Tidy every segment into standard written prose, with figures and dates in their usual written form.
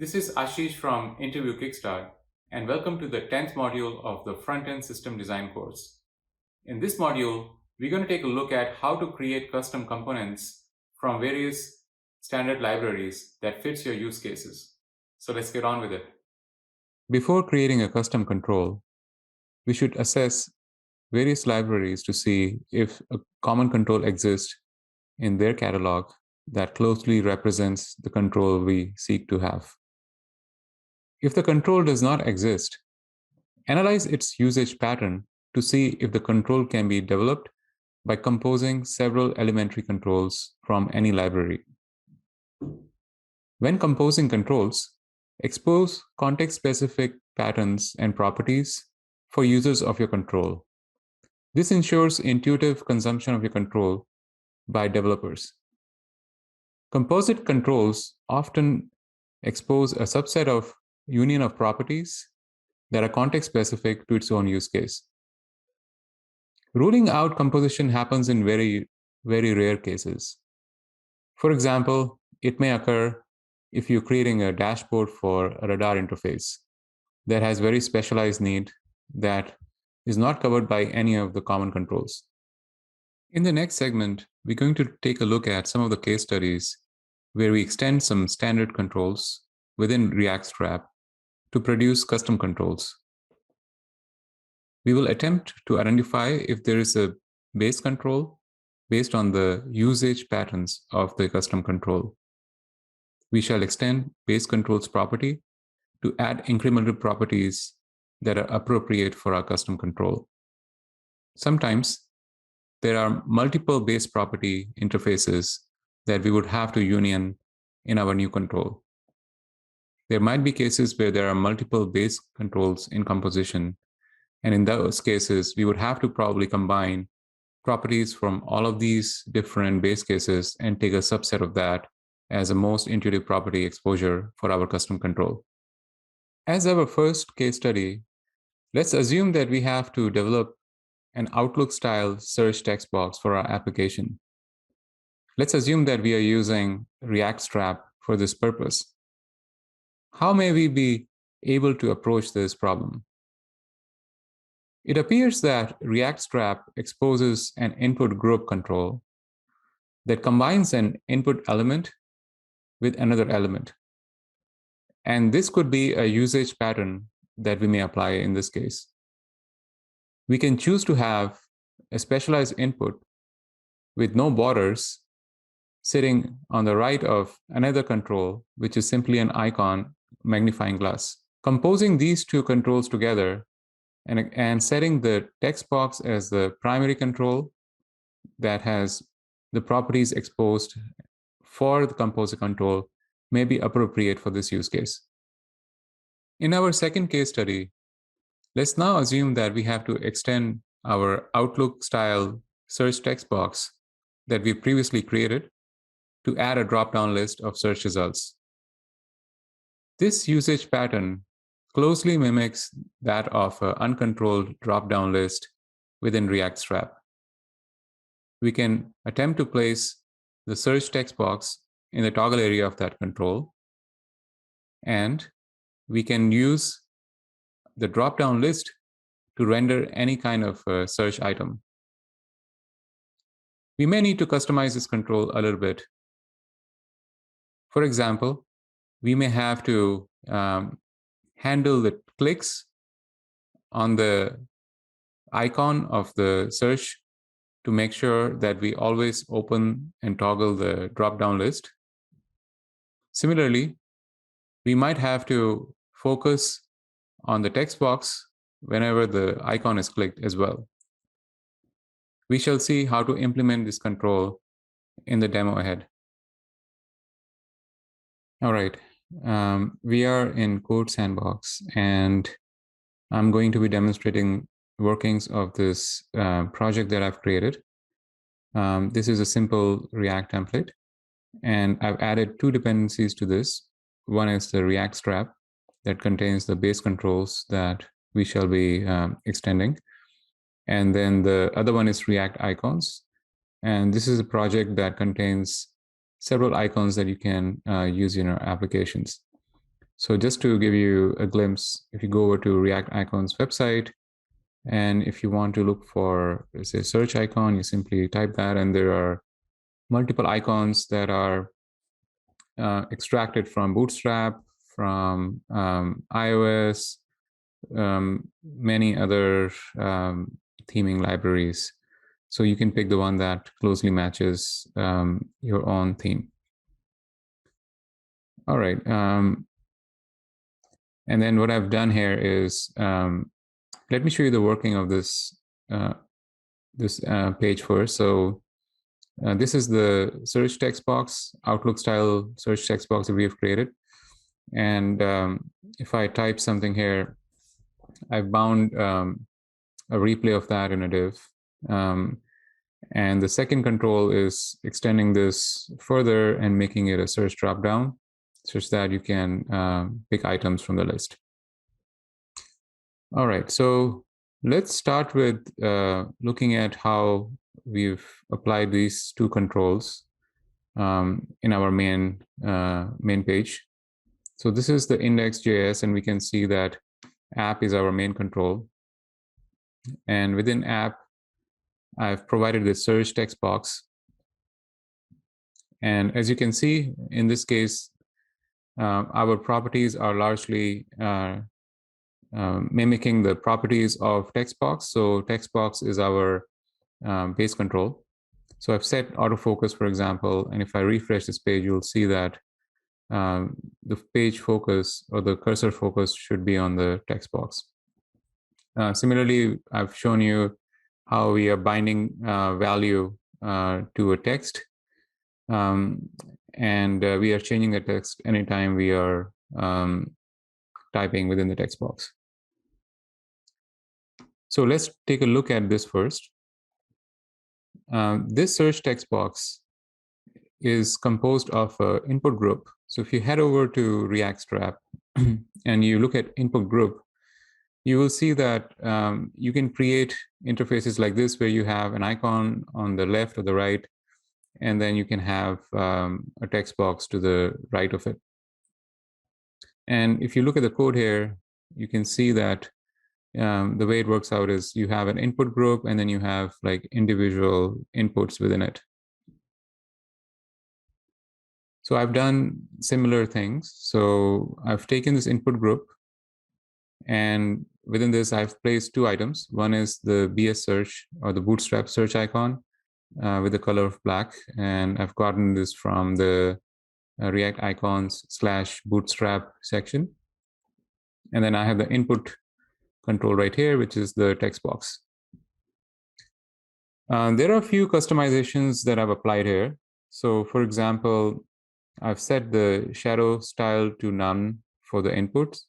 This is Ashish from Interview Kickstart, and welcome to the 10th module of the Front-End System Design course. In this module, we're going to take a look at how to create custom components from various standard libraries that fits your use cases. So let's get on with it. Before creating a custom control, we should assess various libraries to see if a common control exists in their catalog that closely represents the control we seek to have. If the control does not exist, analyze its usage pattern to see if the control can be developed by composing several elementary controls from any library. When composing controls, expose context-specific patterns and properties for users of your control. This ensures intuitive consumption of your control by developers. Composite controls often expose a subset of union of properties that are context-specific to its own use case. Ruling out composition happens in very, very rare cases. For example, it may occur if you're creating a dashboard for a radar interface that has very specialized need that is not covered by any of the common controls. In the next segment, we're going to take a look at some of the case studies where we extend some standard controls within React Strap to produce custom controls. We will attempt to identify if there is a base control based on the usage patterns of the custom control. We shall extend base controls property to add incremental properties that are appropriate for our custom control. Sometimes there are multiple base property interfaces that we would have to union in our new control. There might be cases where there are multiple base controls in composition, and in those cases, we would have to probably combine properties from all of these different base cases and take a subset of that as a most intuitive property exposure for our custom control. As our first case study, let's assume that we have to develop an Outlook-style search text box for our application. Let's assume that we are using React Strap for this purpose. How may we be able to approach this problem? It appears that React Strap exposes an input group control that combines an input element with another element. And this could be a usage pattern that we may apply in this case. We can choose to have a specialized input with no borders sitting on the right of another control, which is simply an icon magnifying glass. Composing these two controls together and setting the text box as the primary control that has the properties exposed for the composer control may be appropriate for this use case. In our second case study, let's now assume that we have to extend our Outlook-style search text box that we previously created to add a drop-down list of search results. This usage pattern closely mimics that of an uncontrolled drop-down list within React Strap. We can attempt to place the search text box in the toggle area of that control, and we can use the drop-down list to render any kind of search item. We may need to customize this control a little bit. For example, we may have to handle the clicks on the icon of the search to make sure that we always open and toggle the drop-down list. Similarly, we might have to focus on the text box whenever the icon is clicked as well. We shall see how to implement this control in the demo ahead. All right. We are in Code Sandbox, and I'm going to be demonstrating workings of this project that I've created. This is a simple React template, and I've added two dependencies to this. One is the React Strap that contains the base controls that we shall be extending. And then the other one is React Icons. And this is a project that contains several icons that you can use in your applications. So just to give you a glimpse, if you go over to React Icons website, and if you want to look for, say, search icon, you simply type that, and there are multiple icons that are extracted from Bootstrap, from iOS, many other theming libraries. So you can pick the one that closely matches your own theme. All right. And then what I've done here is, let me show you the working of this page first. So this is the search text box, Outlook style search text box that we have created. And if I type something here, I've bound a replay of that in a div. And the second control is extending this further and making it a search dropdown such that you can pick items from the list. All right, so let's start with looking at how we've applied these two controls in our main page. So this is the index.js, and we can see that app is our main control. And within app, I've provided the search text box. And as you can see, in this case, our properties are largely mimicking the properties of text box. So text box is our base control. So I've set autofocus, for example, and if I refresh this page, you'll see that the page focus or the cursor focus should be on the text box. Similarly, I've shown you how we are binding value to a text, and we are changing the text anytime we are typing within the text box. So let's take a look at this first. This search text box is composed of an input group. So if you head over to React Strap and you look at input group, you will see that you can create interfaces like this where you have an icon on the left or the right, and then you can have a text box to the right of it. And if you look at the code here, you can see that the way it works out is you have an input group and then you have like individual inputs within it. So I've done similar things. So I've taken this input group, and within this, I've placed two items. One is the BS search or the Bootstrap search icon with the color of black. And I've gotten this from the React Icons / Bootstrap section. And then I have the input control right here, which is the text box. There are a few customizations that I've applied here. So for example, I've set the shadow style to none for the inputs.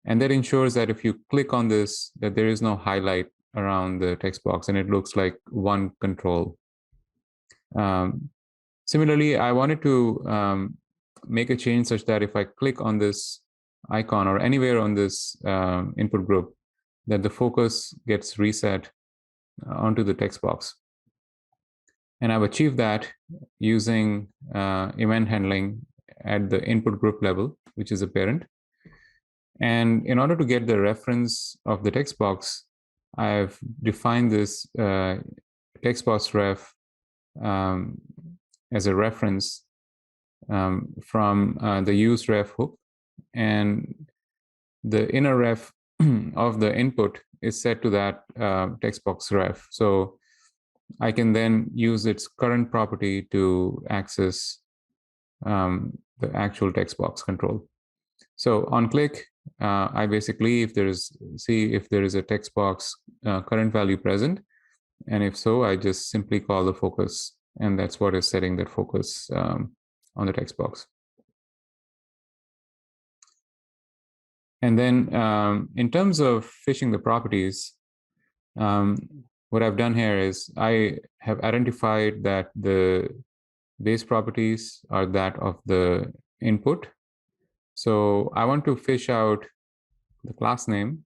And that ensures that if you click on this, that there is no highlight around the text box and it looks like one control. Similarly, I wanted to make a change such that if I click on this icon or anywhere on this input group, that the focus gets reset onto the text box. And I've achieved that using event handling at the input group level, which is a parent. And in order to get the reference of the text box, I've defined this text box ref as a reference from the use ref hook. And the inner ref of the input is set to that text box ref. So I can then use its current property to access the actual text box control. So on click, I basically see if there is a text box current value present. And if so, I just simply call the focus. And that's what is setting that focus on the text box. And then in terms of fishing the properties, what I've done here is I have identified that the base properties are that of the input. So I want to fish out the class name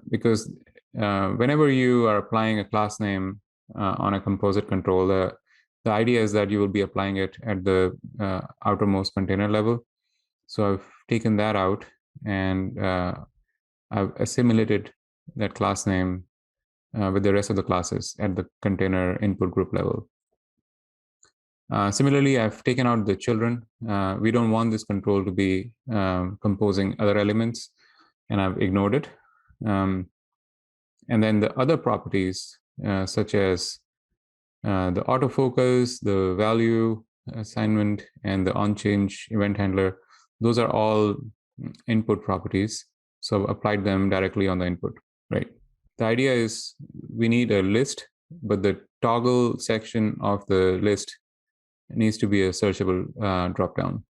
because whenever you are applying a class name on a composite control, the idea is that you will be applying it at the outermost container level. So I've taken that out, and I've assimilated that class name with the rest of the classes at the container input group level. Similarly, I've taken out the children. We don't want this control to be composing other elements, and I've ignored it. And then the other properties, such as the autofocus, the value assignment, and the onChange event handler, those are all input properties. So I've applied them directly on the input, right? The idea is we need a list, but the toggle section of the list needs to be a searchable dropdown.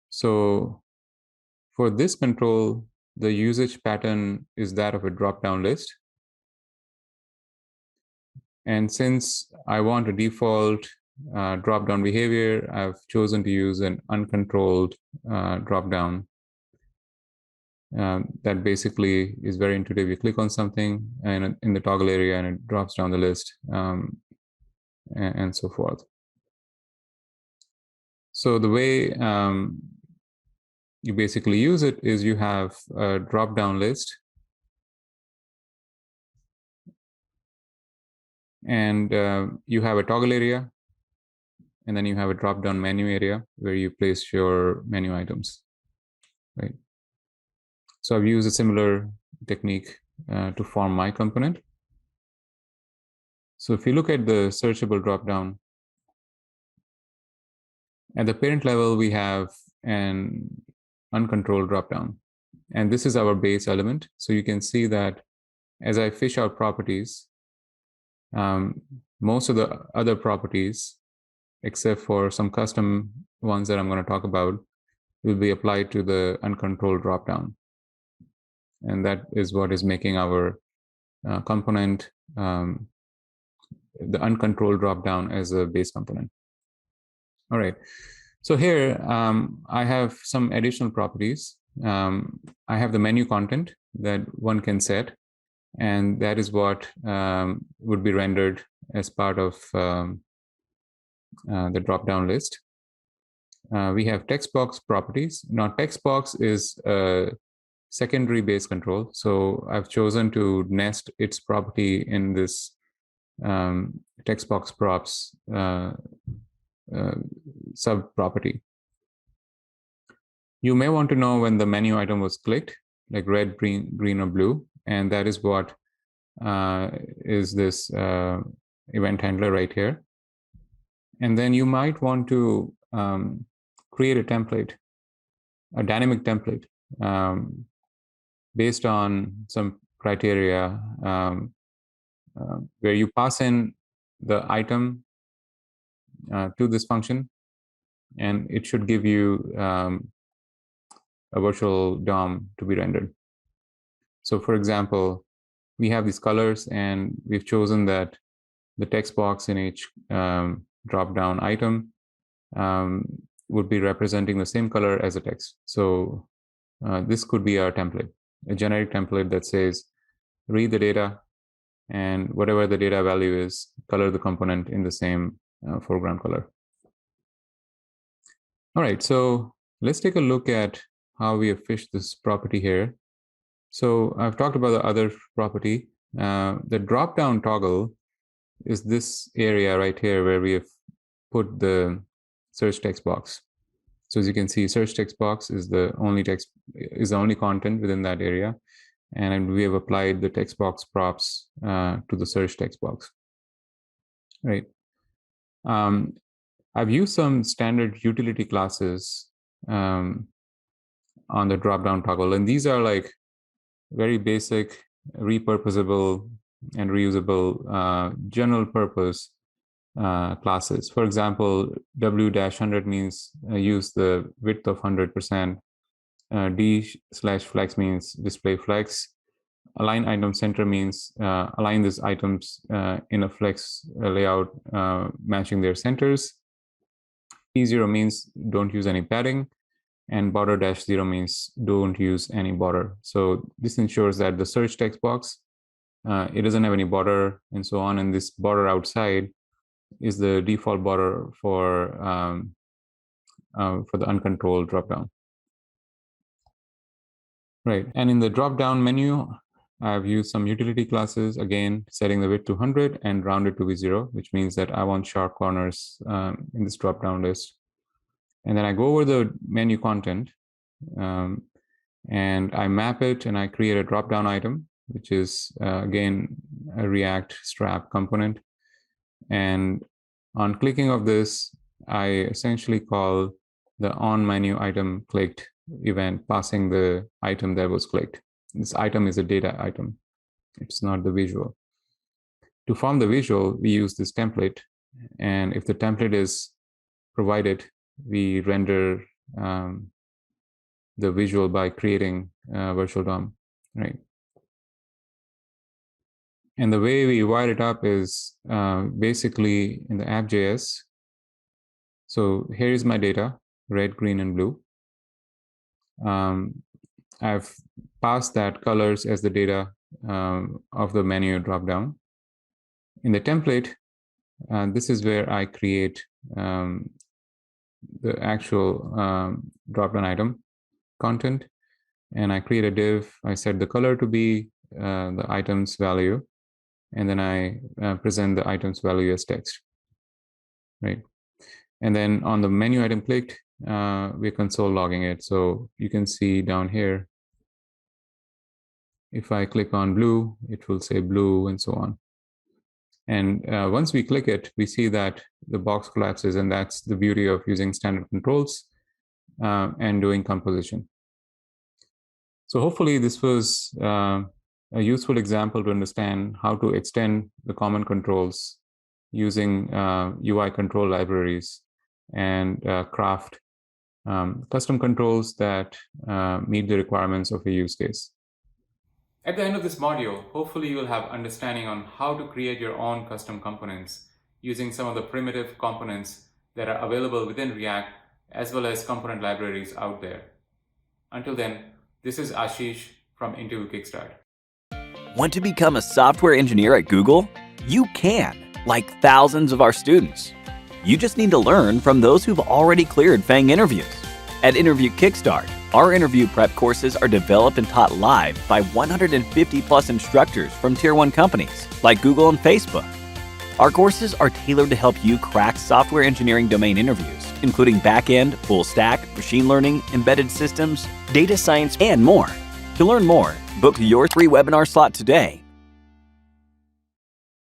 So for this control, the usage pattern is that of a dropdown list. And since I want a default dropdown behavior, I've chosen to use an uncontrolled dropdown. That basically is very intuitive. You click on something and in the toggle area and it drops down the list, and so forth. So the way you basically use it is you have a drop-down list, and you have a toggle area, and then you have a drop-down menu area where you place your menu items, right? So I've used a similar technique to form my component. So if you look at the searchable dropdown, at the parent level, we have an uncontrolled dropdown, and this is our base element. So you can see that as I fish out properties, most of the other properties, except for some custom ones that I'm going to talk about, will be applied to the uncontrolled dropdown. And that is what is making our component, the uncontrolled dropdown, as a base component. All right. So here I have some additional properties. I have the menu content that one can set, and that is what would be rendered as part of the drop-down list. We have text box properties. Now, text box is a secondary base control. So I've chosen to nest its property in this text box props sub property. You may want to know when the menu item was clicked, like red, green, or blue, and that is what is this event handler right here. And then you might want to create a template, a dynamic template, based on some criteria where you pass in the item to this function, and it should give you a virtual DOM to be rendered. So for example, we have these colors, and we've chosen that the text box in each drop-down item would be representing the same color as the text. So this could be our template, a generic template that says, read the data, and whatever the data value is, color the component in the same foreground color. All right, so let's take a look at how we have fished this property here. So I've talked about the other property. The drop-down toggle is this area right here where we have put the search text box. So as you can see, search text box is the only content within that area, and we have applied the text box props to the search text box. Right. I've used some standard utility classes on the drop-down toggle, and these are like very basic, repurposable, and reusable general purpose classes. For example, W-100 means use the width of 100%. D/flex means display flex. Align item center means align these items in a flex layout matching their centers. P0 means don't use any padding, and border-0 means don't use any border. So this ensures that the search text box, it doesn't have any border and so on, and this border outside is the default border for for the uncontrolled dropdown. Right, and in the drop-down menu, I've used some utility classes, again, setting the width to 100 and rounded to be 0, which means that I want sharp corners in this drop-down list. And then I go over the menu content, and I map it, and I create a drop-down item, which is, again, a React strap component. And on clicking of this, I essentially call the on menu item clicked event, passing the item that was clicked. This item is a data item. It's not the visual. To form the visual, we use this template. And if the template is provided, we render the visual by creating virtual DOM, right? And the way we wire it up is basically in the app.js. So here is my data, red, green, and blue. I've passed that colors as the data of the menu dropdown. In the template, this is where I create the actual dropdown item content. And I create a div. I set the color to be the item's value. And then I present the item's value as text, right? And then on the menu item clicked, we're console logging it. So you can see down here, if I click on blue, it will say blue and so on. And once we click it, we see that the box collapses, and that's the beauty of using standard controls and doing composition. So hopefully this was a useful example to understand how to extend the common controls using UI control libraries and craft custom controls that meet the requirements of a use case. At the end of this module, hopefully you will have understanding on how to create your own custom components using some of the primitive components that are available within React, as well as component libraries out there. Until then, this is Ashish from Interview Kickstart. Want to become a software engineer at Google? You can, like thousands of our students. You just need to learn from those who've already cleared FANG interviews. At Interview Kickstart, our interview prep courses are developed and taught live by 150 plus instructors from Tier 1 companies like Google and Facebook. Our courses are tailored to help you crack software engineering domain interviews, including back-end, full stack, machine learning, embedded systems, data science, and more. To learn more, book your free webinar slot today